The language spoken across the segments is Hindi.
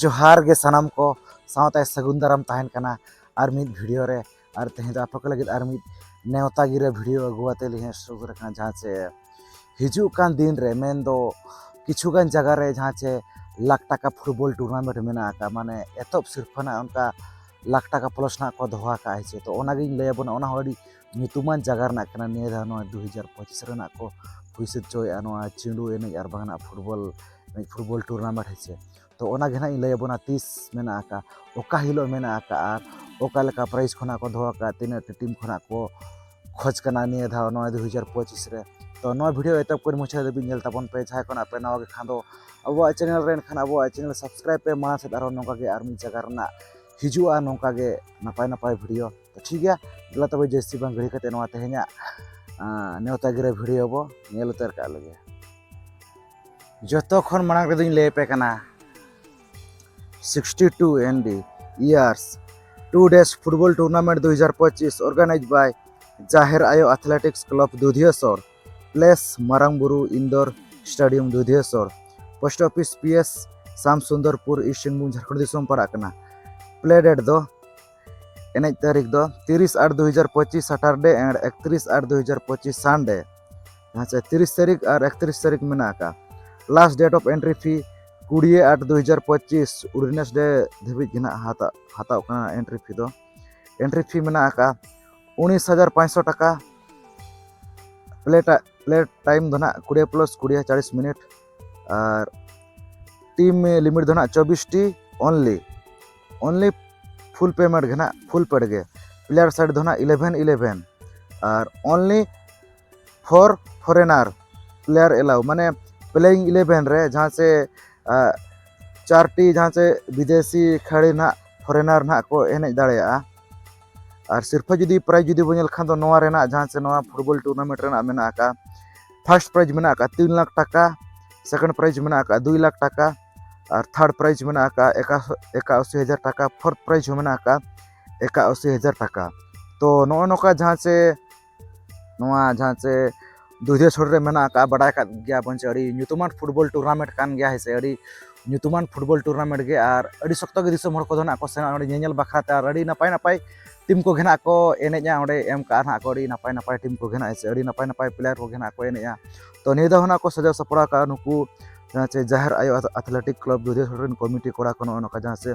जोहार गे सनाम को सावते सगुन दाराम तहन कना और मिद वीडियो रे और तेहे दो आपको लगे और मिद नेवता गिरे वीडियो अगुआते लिहे शुरू रखना जहाँ से हिजू कान दिन रे मेन दो किछुगान जगह रे जहाँ से लाख टाका फुटबॉल टूर्नामेंट मेना का माने एतब सिर्फना उनका लाख टाका प्लस ना को दोहा का है तो ओनागिन लय बना ओना हड़ी nyutuman jagar nak kena niya dah no 2025 renak ko huisit joy anu chindu ene ar bangna football tournament hese तो ओना घेना इन लय बना 30 मेना का ओका हिलो मेना का आर ओका लेका प्राइस खना को धोआ का तीन टीम खना को खोज कना निये धा 2025 रे तो नो वीडियो एतब को मुछे दे बिनल तपन पे छाय कोना पे नवा के खादो अब चैनल रेन खाना अब चैनल सब्सक्राइब पे मा से आरो नोका के आर्मी जगह रना हिजुआ नोका के नपाय नपाय वीडियो तो ठीक है गला तब जैसी बंग घड़ी कते नवा तेह냐 नेवता गिरे वीडियो बो नेल उतर का लगे जतो खन मांग रे ले पे कना 62 ND years 2 days football tournament 2025 organized by Jahir Ayo Athletics Club Dudhiasor place Marangburu Indoor Stadium Dudhiasor post office PS Sam Sundarpur East Singhbhum Jharkhand disam parak kana play date do एने तारीख दो 30/8/2025 सैटरडे एंड 31/8/2025 संडे यहाँ से 30 तारीख और 31 तारीख में ना का last date of entry fee 20/8/2025 उर्नेस डे धबी गिना हाता एंट्री फी दो एंट्री फी में ना का 19,500 टाका प्ले टाइम दो ना 20+20 मिनट और टीम में लिमिट दो ना 24 टी ओनली फुल पेमेंट घेना फुल पेड गे प्लेयर साइड दो ना 11 और only for foreigner player allow माने प्लेइंग 11 रे जहाँ से 4 टी जहाँ से विदेशी खिलाड़ी ना फॉरेनर ना को एने दाड़ेया और सिर्फ जुदी प्राइज जुदी बोल खान नवा रेना जहाँ से नवा फुटबॉल टूर्नामेंट रेना मेना का फर्स्ट प्राइज मेना का 3 लाख टाका सेकंड प्राइज मेना का 2 लाख टाका और थर्ड प्राइज मेना का 81,000 टाका फोर्थ प्राइज मेना का 81,000 टाका तो नौका जहाँ से दुधिया छोड़ रे मेना का बड़ा का गया बंच अड़ी न्यूतुमान फुटबॉल टूर्नामेंट कान गया है से अड़ी न्यूतुमान फुटबॉल टूर्नामेंट गे और अड़ी सख्त गे दिसम हर को धना को सेना अड़ी नेल बखराते और अड़ी नपाय टीम को घेना को एनेजा ओडे एम का ना को अड़ी नपाय टीम को घेना से अड़ी नपाय प्लेयर को घेना को एनेजा तो निदा होना को सजाव सपड़ा का नुकु जहाँ से जाहिर आयो एथलेटिक क्लब दुधिया छोड़ कमिटी कोड़ा को नका जहाँ से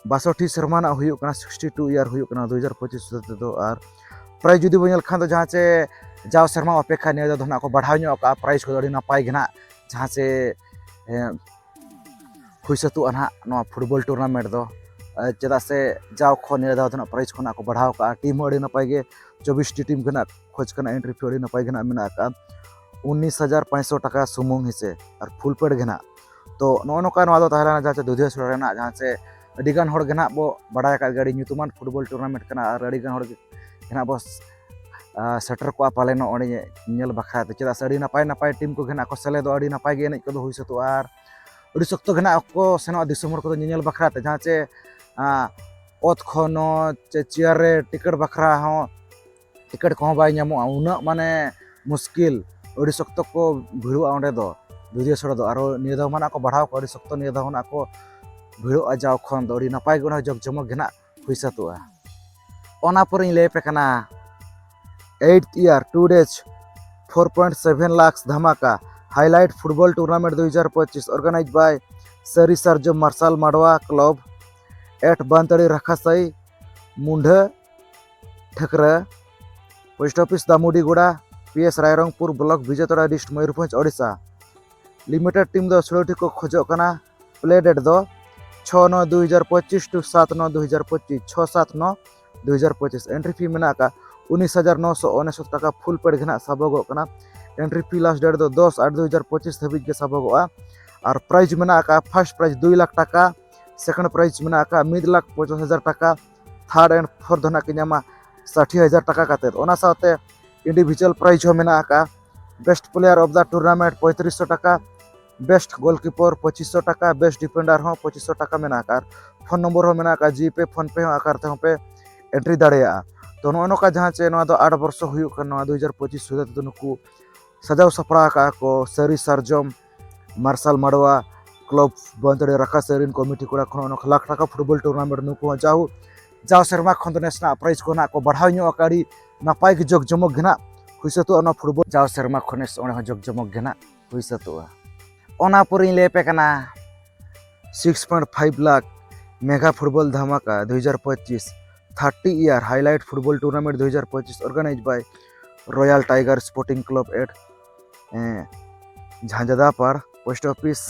62 शर्मा ना हुई 62 ईयर हुई 2025 तो और प्राइज जुदी बन खान जहाँ से जाओ शर्मा अपेक्षा निये धना को बढ़ाव का प्राइज को नपाय घेना जहाँ से हुई सतुआ ना फुटबॉल टूर्नामेंट दो चेदा से जाओ खो निये धना प्राइज को को बढ़ाव का टीम अड़ी नपाय गे 24 टी टीम घेना खोज करना एंट्री फी अड़ी नपाय घेना मेना का 19,500 टाका सुमुंग हिसे और फुल पेड घेना तो नौका जहाँ से दुधिया छोड़ रेना जहाँ से अड़ीगान हड़ घेना बो बड़ा गाड़ी न्यूतुमान फुटबॉल टूर्नामेंट करना और अड़ीगान हड़ घेना बो सेटर को पालेन अड़ी नेल बखरा चेदा से अड़ी नपाय टीम को घेना को सेले दो अड़ी नपाय गे एने को हुई सतो और अड़ी सख्त घेना को सेनो दिसम हड़ को नेल बखरा जहाँ से ओत खन चेयर रे टिकट बखरा हो टिकट को बाय नामो उना माने मुश्किल अड़ी सख्त को भिड़ुआ ओंडे दो दुधिया छोड़ दो और निये माना को बढ़ाव को अड़ी सख्त निये होना को भिड़ुआ जाओ खन दो अड़ी नपाय गना जग जमक घेना हुई सतुआ ओना पर ले पे कना 8th year 2 days 4.7 lakhs धमाका highlight football tournament 2025 organised by सरी सर्जो मार्शल माडवा क्लब एट बांतड़ी रखासाई मुंढे ठकरा post office Damudiguda PS Rairangpur block विजेतड़ा dist Mayurbhanj Odisha limited team दो 16 को खोजो कना प्ले डेट दो 6/9/2025 टू 7/9/2025 6/7/9/2025 एंट्री फी मेना का 19,999 टाका फुल पेड घेना सबगो कना एंट्री फी लास्ट डेट दो 10/8/2025 धबी के सबगो और प्राइज मेना का फर्स्ट प्राइज 2 लाख टाका सेकंड प्राइज मेना का 1,50,000 टाका थर्ड एंड फोर्थ धना के नामा 60,000 टाका काते ओना साथे इंडिविजुअल प्राइज हो मेना का best player of the tournament 3500 टाका बेस्ट गोलकीपर 2500 टाका बेस्ट डिफेंडर हो 2500 टाका मेना का फोन नंबर हो मेना का जीपे फोन पे हो आकार ते पे एंट्री दाड़ेया तो नौका जहाँ से 8 वर्ष हुई 2025 तो नुकू सजाव सपड़ा का को सरी सरजम मार्शल माडवा क्लब बंतड़े रखा सेरिन कमिटी कोड़ा खन लाख टाका फुटबल टूर्नामेंट नुको जाओ सेरमा खन नेशनल प्राइज को ना को बढ़ाव ᱧᱚᱜ ᱟᱹᱰᱤ ᱱᱟᱯᱟᱭ ᱜᱮ ᱡᱚᱜ ᱡᱚᱢᱚᱠ ᱜᱮ ᱱᱟᱜ ᱦᱩᱭ ᱥᱟᱹᱛᱚᱜᱼᱟ ᱚᱱᱟ ᱯᱷᱩᱴᱵᱚᱞ ᱡᱟᱣ ᱥᱮᱨᱢᱟ ᱠᱷᱚᱱᱮ ᱚᱸᱰᱮ ᱦᱚᱸ ᱡᱚᱜ ᱡᱚᱢᱚᱠ ᱜᱮ ᱱᱟᱜ ᱦᱩᱭ ᱥᱟᱹᱛᱚᱜᱼᱟ ᱚᱱᱟ ᱯᱚᱨᱮᱧ ᱞᱟᱹᱭ ᱟᱯᱮ ᱠᱟᱱᱟ 6.5 लाख मेगा फुटबॉल धमाका 2025 30 year highlight football tournament 2025 organise by royal tiger sporting club at Jhanjhdapar post office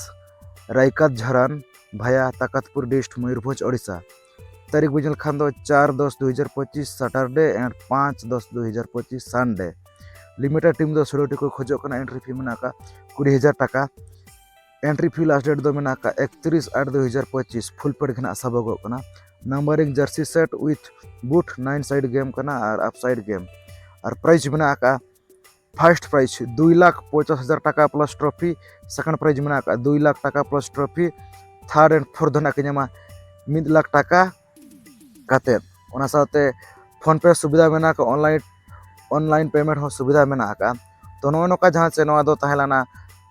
रायकात झरान भाया ताकतपुर डिस्ट मयूरभंज ओडिशा तारीख बुझल खान 4/10/2025 Saturday and 5/10/2025 Sunday limited team 16 को खोजो एंट्री फी में 20,000 टाका एंट्री फी लास्ट डेट दो में 31/8/2025 फुल पेड के सबगो numbering jersey set with boot 9 side game और अप साइड गेम और प्राइज में फर्स्ट प्राइज 2,50,000 टाका प्लस ट्रॉफी सेकंड प्राइज में 2 लाख टाका plus trophy third and fourth के 1 लाख टाका काते फोन पे सुविधा में ऑनलाइन पेमेंट हो सुविधा में तो नौका जहाँ से तहलाना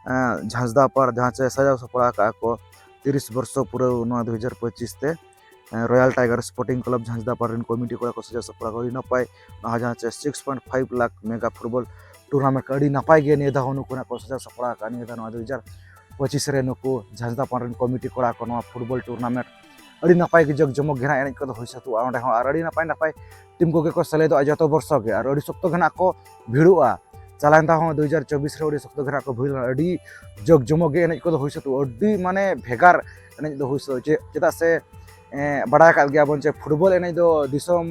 झांझदापार जहाँ से सजाव सपड़ा को 30 वर्ष पूरा 2025 ते royal tiger sporting club Jhanjhdapar committee को सजाव सपड़ा नपाय जहाँ से 6.5 लाख मेगा फुटबॉल टूर्नामेंट अड़ी नपाय गे निदा को सजाव सपड़ा 2025 रे नुको झांझदापार कमिटी कोड़ा को फुटबॉल टूर्नामेंट अड़ी नपाय जग जमक घेना एने को हो सतुआ ओंडे हो अड़ी नपाय नपाय टीम को सेलेदो जो वर्ष के और अड़ी सख्त घेना को भिड़ुआ चलान हो 2024 रे अड़ी सख्त घेना को भिड़ अड़ी जग जमक एने को हो सतु अड़ी माने भेगार एने दो हो चेदा से बड़ा का गया बन फुटबॉल एने दो दिसम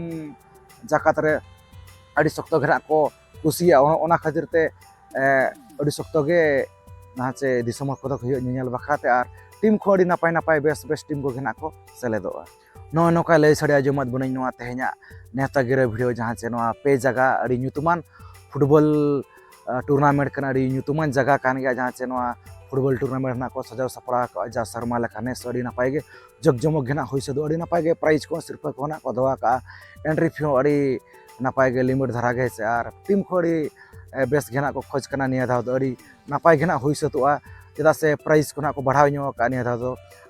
जाकात रे अड़ी सख्त घेना को कुसिया ओना खातिर ते अड़ी सख्त गे ना से दिसम को नियल बखाते और टीम को अड़ी नपाय नपाय बेस बेस टीम को घेना को सेलेदोआ नौका लय सड़े आजमत बन तेहना नेता गिरा भिडियो जहाँ से पे जगह अड़ी ᱧᱩᱛᱩᱢᱟᱱ फुटबॉल टूर्नामेंट करना अड़ी ᱧᱩᱛᱩᱢᱟᱱ जगह कान गया जहाँ से फुटबॉल टूर्नामेंट ना को सजाव सपड़ा जा शर्मा लेखाने अड़ी नपाय गे जग जमक घेना हुई सदो अड़ी नपाय गे प्राइज को सिर्फ को ना को दवा का एंट्री फी अड़ी नपाय गे लिमिट धरा गे से और टीम को अड़ी बेस घेना को खोज करना निया धाव अड़ी नपाय घेना हुई सतुआ चेदा से प्राइज को ना को बढ़ाव निया धाव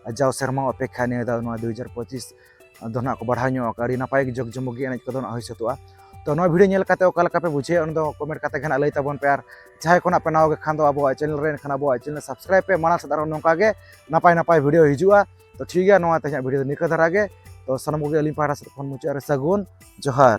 जाव सेरमा अपेक्षा निया धाव 2025 दोना को बढ़ाव अड़ी नपाय जग जमक एने को हुई सतुआ तो नौ वीडियो नेलते पे बुझे उन कमेंट करते घना लई तबन पे और जहाँ को पे नाव खान अब चैनल रे खान अब चैनल सब्सक्राइब पे माना सदार नौका गे नपाय नपाय वीडियो हिजुआ तो ठीक है तेज वीडियो निका धरा गे तो सानम को अली पहाड़ा से फोन मुचाद सगुन जोहार।